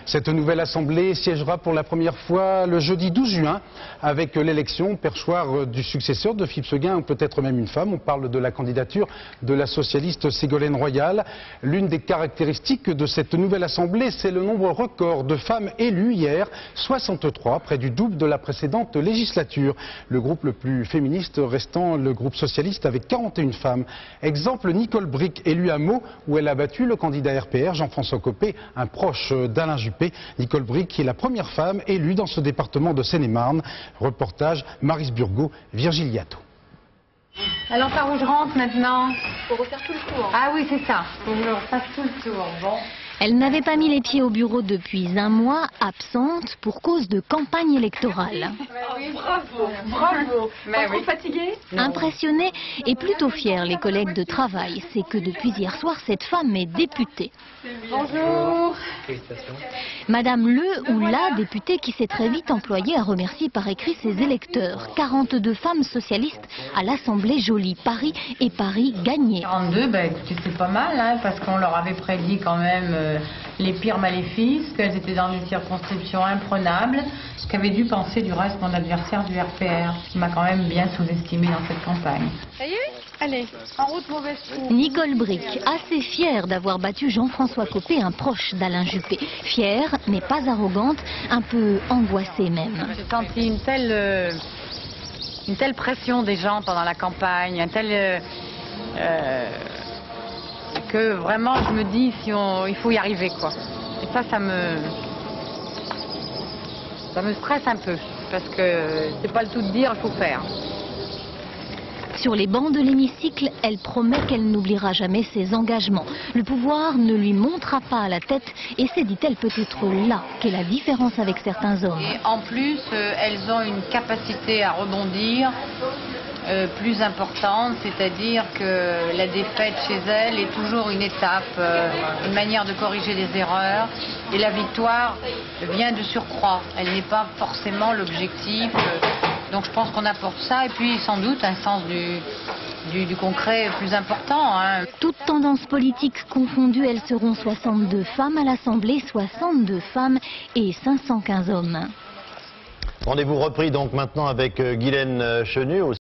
Cette nouvelle assemblée siégera pour la première fois le jeudi 12 juin avec l'élection perchoir du successeur de Philippe Séguin, ou peut-être même une femme. On parle de la candidature de la socialiste Ségolène Royal. L'une des caractéristiques de cette nouvelle assemblée, c'est le nombre record de femmes élues hier, 63, près du double de la précédente législature. Le groupe le plus féministe restant le groupe socialiste avec 41 femmes. Exemple, Nicole Bricq, élue à Meaux, où elle a battu le candidat RPR, Jean-François Copé, un proche d'Alain Juppé. Nicole Bricq qui est la première femme élue dans ce département de Seine-et-Marne. Reportage Maryse Burgot, Virgile Liato. Alors par où je rentre maintenant? Faut refaire tout le tour. Ah oui, c'est ça. Faut que je refasse tout le tour. Bon. Elle n'avait pas mis les pieds au bureau depuis un mois, absente pour cause de campagne électorale. Oui, bravo, bravo. Pas trop fatiguée? Impressionnée et plutôt fière, les collègues de travail, c'est que depuis hier soir, cette femme est députée. Bonjour. Madame le ou la députée qui s'est très vite employée à remercier par écrit ses électeurs. 42 femmes socialistes à l'Assemblée Jolie. Paris et Paris gagné. 42, ben, écoutez, c'est pas mal, hein, parce qu'on leur avait prédit quand même les pires maléfices, qu'elles étaient dans une circonscription imprenable, ce qu'avait dû penser du reste mon adversaire du RPR, ce qui m'a quand même bien sous-estimé dans cette campagne. Ça y est? Allez, en route mauvaise tour. Nicole Bricq, assez fière d'avoir battu Jean-François Copé, un proche d'Alain Juppé. Fière, mais pas arrogante, un peu angoissée même. J'ai senti une telle pression des gens pendant la campagne, que vraiment je me dis il faut y arriver quoi. Et ça me stresse un peu parce que c'est pas le tout de dire, il faut faire. Sur les bancs de l'hémicycle, elle promet qu'elle n'oubliera jamais ses engagements. Le pouvoir ne lui montera pas à la tête et c'est, dit-elle, peut-être là qu'est la différence avec certains hommes. Et en plus, elles ont une capacité à rebondir plus importante, c'est-à-dire que la défaite chez elles est toujours une étape, une manière de corriger des erreurs, et la victoire vient de surcroît. Elle n'est pas forcément l'objectif, donc je pense qu'on apporte ça, et puis sans doute un sens du concret plus important. Hein. Toutes tendances politiques confondues, elles seront 62 femmes à l'Assemblée, 62 femmes et 515 hommes. Rendez-vous repris donc maintenant avec Guylaine Chenu.